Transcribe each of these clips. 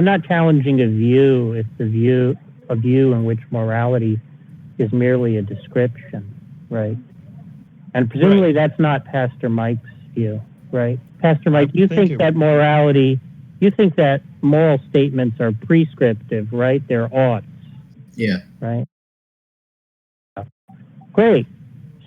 not challenging a view. It's a view in which morality is merely a description, right? And presumably that's not Pastor Mike's view, right? Pastor Mike, you think that moral statements are prescriptive, right? They're oughts. Yeah. Right? Great.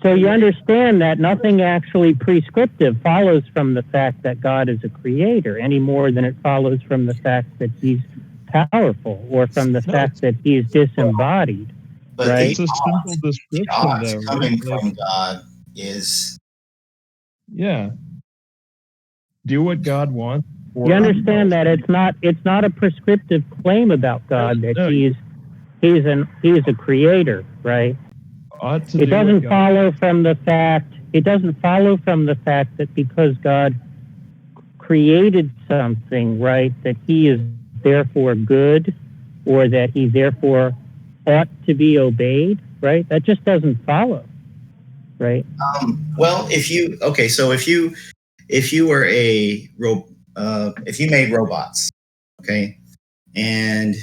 So you understand that nothing actually prescriptive follows from the fact that God is a creator any more than it follows from the fact that he's powerful or from the fact that he's disembodied. But right? It's a simple description, though. Coming from God is... Yeah. Do what God wants. You understand that it's not a prescriptive claim about God that he's a creator, right? It doesn't follow from the fact that because God created something, right, that he is therefore good or that he therefore ought to be obeyed, right? That just doesn't follow, right? Well, if you were if you made robots, okay, and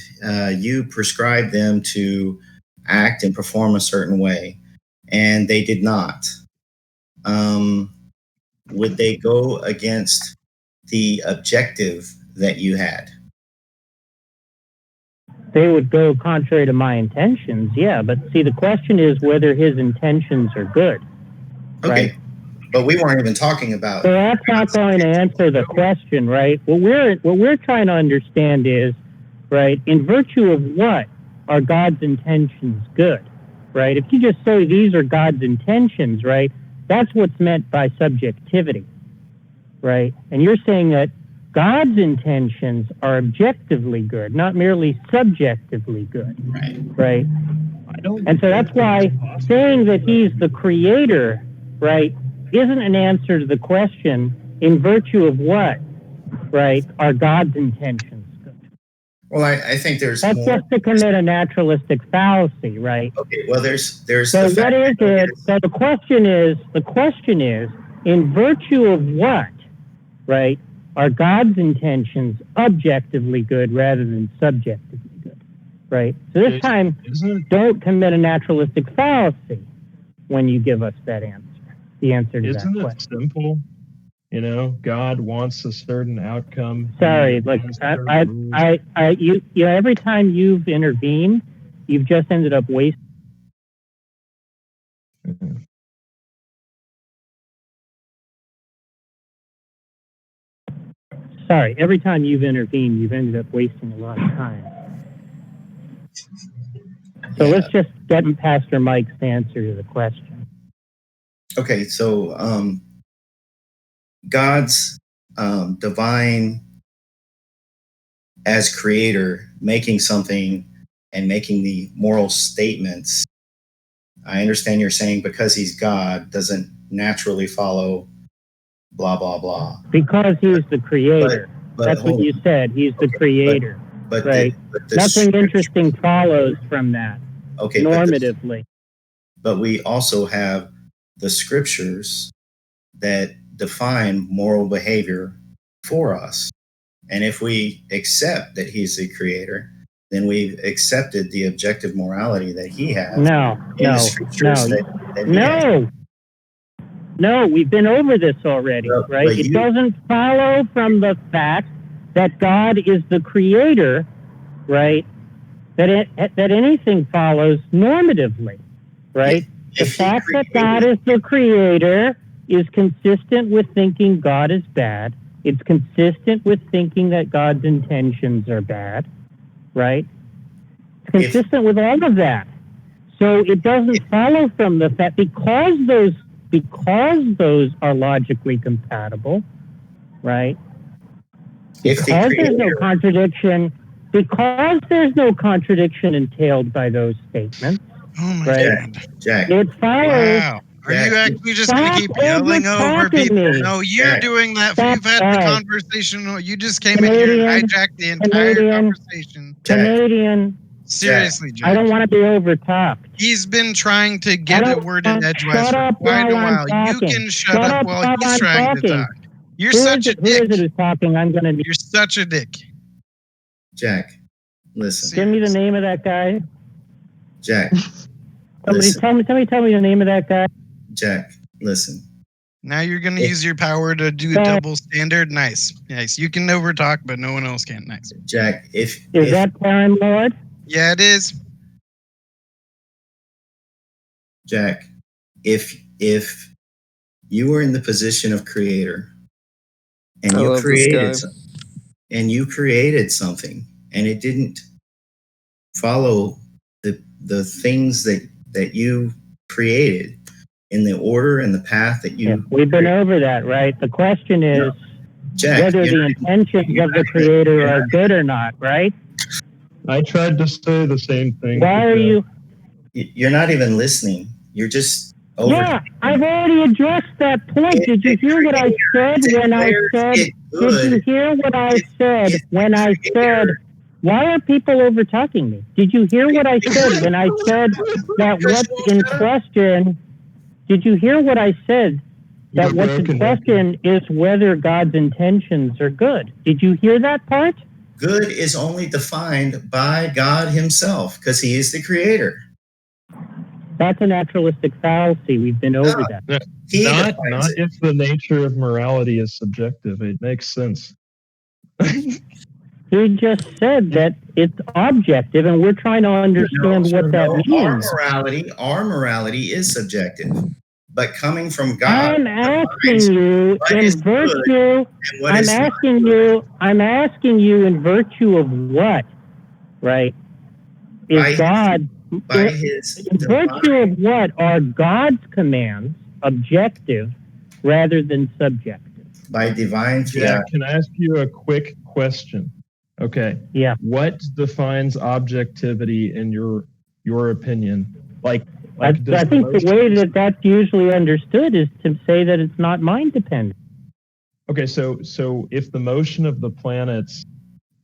you prescribed them to act and perform a certain way, and they did not, would they go against the objective that you had? They would go contrary to my intentions, yeah. But see, the question is whether his intentions are good. Okay, right? But we weren't even talking about... So that's not going to answer the question, right? What we're trying to understand is, right, in virtue of what are God's intentions good, right? If you just say these are God's intentions, right, that's what's meant by subjectivity, right? And you're saying that God's intentions are objectively good, not merely subjectively good, right? And so that's why saying that he's the creator, right, isn't an answer to the question in virtue of what, right, are God's intentions good? Well, I think there's that's more. Just to commit a naturalistic fallacy, right? Okay, well, there's. So what is it? So the question is, in virtue of what, right, are God's intentions objectively good rather than subjectively good, right? So this time, don't commit a naturalistic fallacy when you give us that answer. The answer to that question. Isn't it simple? You know, God wants a certain outcome. Sorry, look, every time you've intervened, you've just ended up wasting. Mm-hmm. Sorry, every time you've intervened, you've ended up wasting a lot of time. So let's just get Pastor Mike's answer to the question. Okay, so God's divine as creator, making something and making the moral statements. I understand you're saying because he's God doesn't naturally follow blah, blah, blah. Because he's the creator. But that's what you said. He's the creator. But right? Nothing interesting follows from that. Okay, normatively. But we also have the scriptures that define moral behavior for us. And if we accept that he's the creator, then we've accepted the objective morality that he has. No, we've been over this already, right? It doesn't follow from the fact that God is the creator, right? That anything follows normatively, right? The fact that God is the creator is consistent with thinking God is bad. It's consistent with thinking that God's intentions are bad, right? It's consistent with all of that. So it doesn't follow from the fact because those are logically compatible, right? Because there's no contradiction entailed by those statements. Oh my right? God. Jack. It follows. Wow. Are you actually just going to keep yelling over people? No, you're doing that. You've had the conversation. You just came in here and hijacked the entire conversation. Canadian. Seriously, Jack. I don't want to be overtalked. He's been trying to get a word in edgewise for quite a while. You can shut up while he's trying to talk. You're such a dick. Who is it who's talking? I'm going to. You're such a dick. Jack, listen. Give me the name of that guy. Jack, Tell me the name of that guy. Jack, listen. Now you're going to use your power to do a double standard. Nice. You can overtalk, but no one else can. Nice. Jack, is that Time Lord? Yeah, it is. Jack, if you were in the position of creator and you created something and it didn't follow the things that you created in the order and the path that you we've been over that, right? The question is whether the intentions of the creator are good or not, right? I tried to say the same thing. Why are you? You're not even listening. You're just over. Yeah, I've already addressed that point. Did you hear what I said when I said? Did you hear what I said when I said? Why are people over talking me? Did you hear what I said when I said that what's in question? Did you hear what I said? That what's in question is whether God's intentions are good. Did you hear that part? Good is only defined by God himself because he is the creator. That's a naturalistic fallacy. We've been over that. Not if the nature of morality is subjective. It makes sense. He just said that it's objective, and we're trying to understand what that means. Our morality is subjective, but coming from God. I'm asking you in virtue. I'm asking you in virtue of what, right? Is God in virtue of what are God's commands objective rather than subjective? By divine fiat. Yeah, can I ask you a quick question? Okay. Yeah. What defines objectivity in your opinion? Like I think the way that's usually understood is to say that it's not mind dependent. Okay, so if the motion of the planets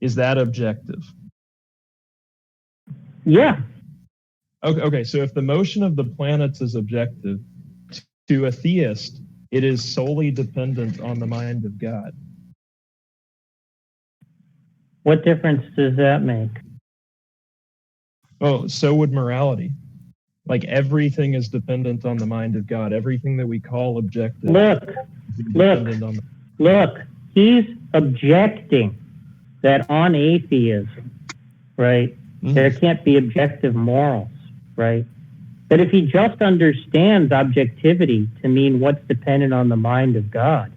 is that objective? Yeah. Okay, so if the motion of the planets is objective, to a theist, it is solely dependent on the mind of God. What difference does that make? Oh, so would morality. Like everything is dependent on the mind of God. Everything that we call objective. Look, he's objecting that on atheism, right, there can't be objective morals, right? But if he just understands objectivity to mean what's dependent on the mind of God,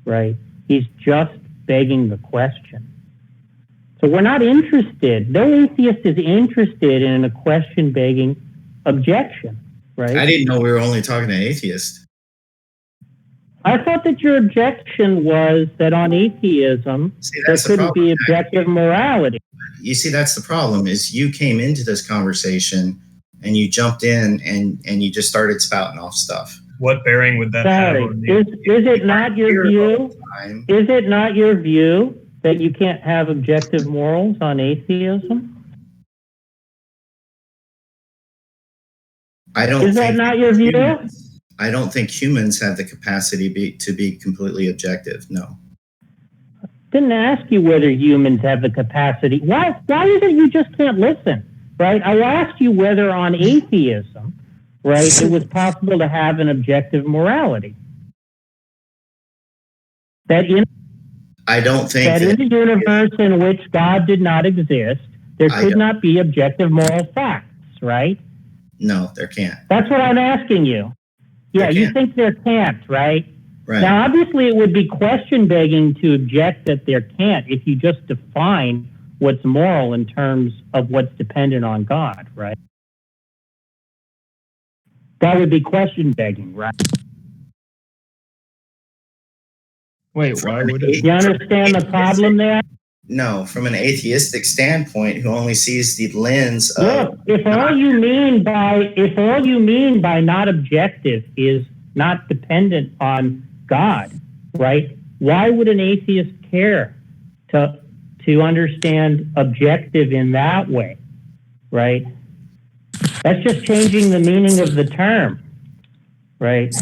right, he's just begging the question. So we're not interested. No atheist is interested in a question-begging objection, right? I didn't know we were only talking to atheists. I thought that your objection was that on atheism, there couldn't be objective morality. You see, that's the problem, is you came into this conversation and you jumped in and you just started spouting off stuff. What bearing would that have on the... Is it not your view? Is it not your view that you can't have objective morals on atheism? Is that not your view? I don't think humans have the capacity to be completely objective. No. Didn't ask you whether humans have the capacity. Why is it you just can't listen? Right? I asked you whether on atheism, right, it was possible to have an objective morality. I don't think that in a universe in which God did not exist, there could not be objective moral facts, right? No, there can't. That's what I'm asking you. Yeah, you think there can't, right? Right. Now, obviously, it would be question-begging to object that there can't if you just define what's moral in terms of what's dependent on God, right? That would be question-begging, right? Wait, why would it? You understand the problem there? No, from an atheistic standpoint, who only sees the lens of... Look, if all you mean by not objective is not dependent on God, right? Why would an atheist care to understand objective in that way, right? That's just changing the meaning of the term, right?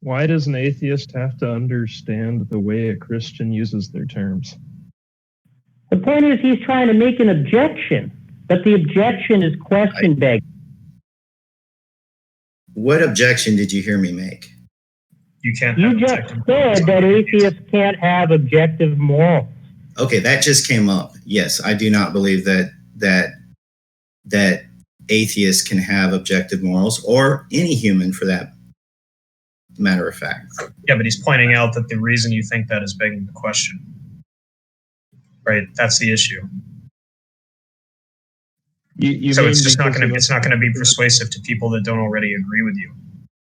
Why does an atheist have to understand the way a Christian uses their terms? point is he's trying to make an objection, but the objection is question begging. What objection did you hear me make? You can't. You just said that atheists can't have objective morals. Okay, that just came up. Yes, I do not believe that atheists can have objective morals, or any human for that matter of fact. Yeah, but he's pointing out that the reason you think that is begging the question. Right, that's the issue. So it's just not going to be persuasive to people that don't already agree with you.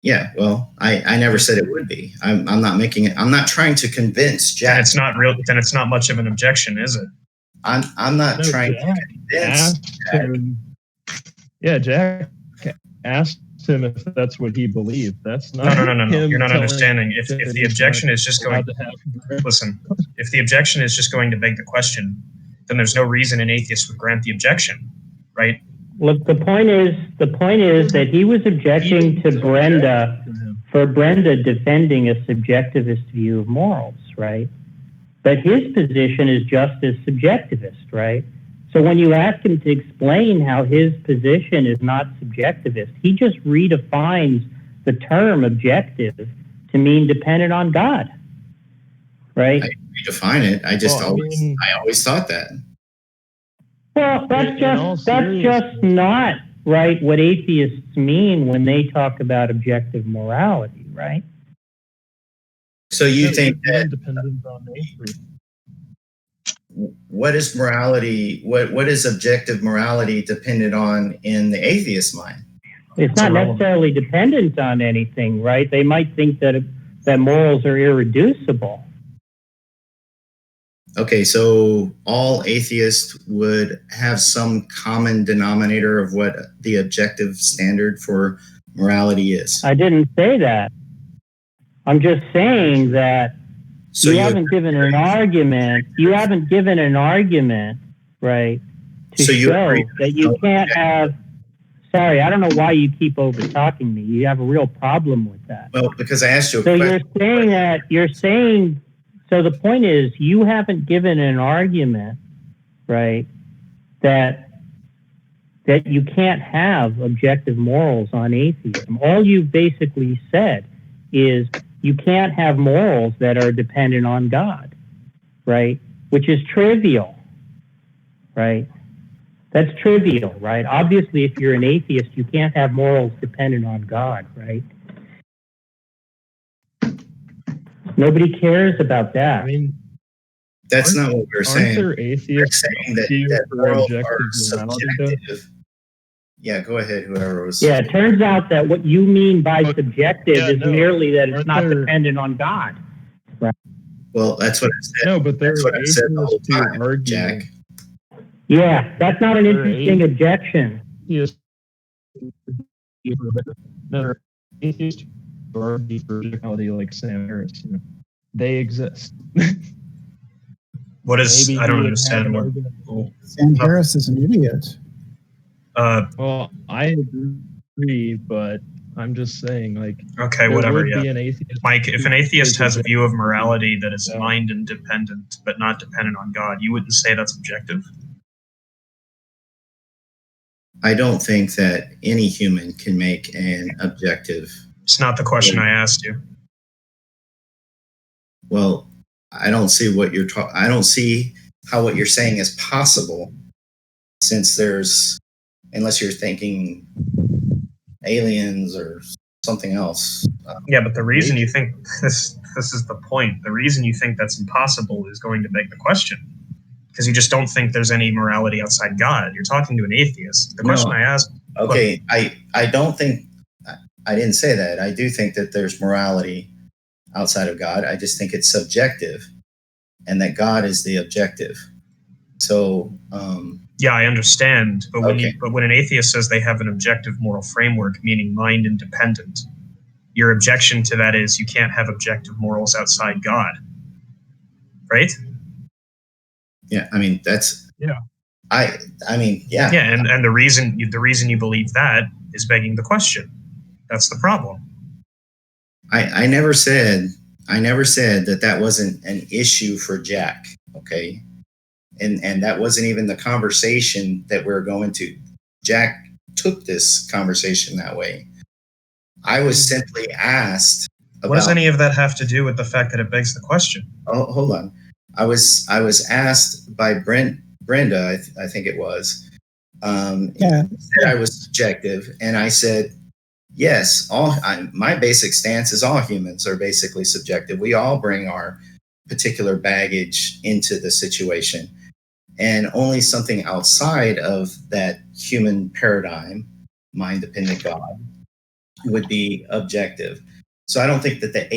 Yeah, well, I never said it would be. I'm not making it. I'm not trying to convince Jack. And it's not real. Then it's not much of an objection, is it? I'm not trying to convince Jack. Yeah, Jack asked him if that's what he believed. That's not. No. You're not understanding. If the objection is just going listen, if the objection is just going to beg the question, then there's no reason an atheist would grant the objection, right? Look, the point is that he was objecting to Brenda for Brenda defending a subjectivist view of morals, right? But his position is just as subjectivist, right? So when you ask him to explain how his position is not subjectivist, he just redefines the term objective to mean dependent on God, right? I redefine it. I always thought that. Well, that's just not right what atheists mean when they talk about objective morality, right? So you think that dependent on nature. What is morality? What is objective morality dependent on in the atheist mind? It's not necessarily dependent on anything, right? They might think that morals are irreducible. Okay, so all atheists would have some common denominator of what the objective standard for morality is. I didn't say that. I'm just saying that you haven't given an argument. You haven't given an argument, right, to show that you can't have. Sorry, I don't know why you keep over-talking me. You have a real problem with that. Well, because I asked you a question. You're saying. So the point is, you haven't given an argument, right, that you can't have objective morals on atheism. All you've basically said is you can't have morals that are dependent on God, right, which is trivial, right? That's trivial, right? Obviously, if you're an atheist, you can't have morals dependent on God, right? Nobody cares about that. I mean, that's not what we're saying. Aren't there atheists that morals are subjective? Yeah, go ahead, whoever was. Yeah, it turns out that what you mean by subjective is merely that it's not dependent on God. Right. Well, that's what I said. No, but that's what I said the whole time, Jack. Yeah, that's not an interesting objection. Yes. No, atheists argue for objectivity like Sam Harris. You know, they exist. What is? I don't understand. Sam Harris is an idiot. Well, I agree, but I'm just saying, like, okay, whatever. Yeah, Mike, if an atheist has a view of morality that is mind independent but not dependent on God, you wouldn't say that's objective. I don't think that any human can make an objective. It's not the question I asked you. Well, I don't see what you're I don't see how what you're saying is possible, since there's, unless you're thinking aliens or something else. Yeah, but the reason you think this is the point. The reason you think that's impossible is going to beg the question, because you just don't think there's any morality outside God. You're talking to an atheist. The question I asked. Okay, I don't think. I didn't say that. I do think that there's morality outside of God. I just think it's subjective, and that God is the objective. So, yeah, I understand. But when an atheist says they have an objective moral framework, meaning mind independent, your objection to that is you can't have objective morals outside God, right? Yeah, I mean that's. Yeah. I mean, yeah. Yeah, and the reason you believe that is begging the question. That's the problem. I never said that wasn't an issue for Jack. Okay, And that wasn't even the conversation that we're going to. Jack took this conversation that way. I was simply asked about, what does any of that have to do with the fact that it begs the question? Oh, hold on. I was asked by Brenda, I think it was. Said I was subjective, and I said, yes. My basic stance is all humans are basically subjective. We all bring our particular baggage into the situation, and only something outside of that human paradigm, mind-dependent God, would be objective. So I don't think that the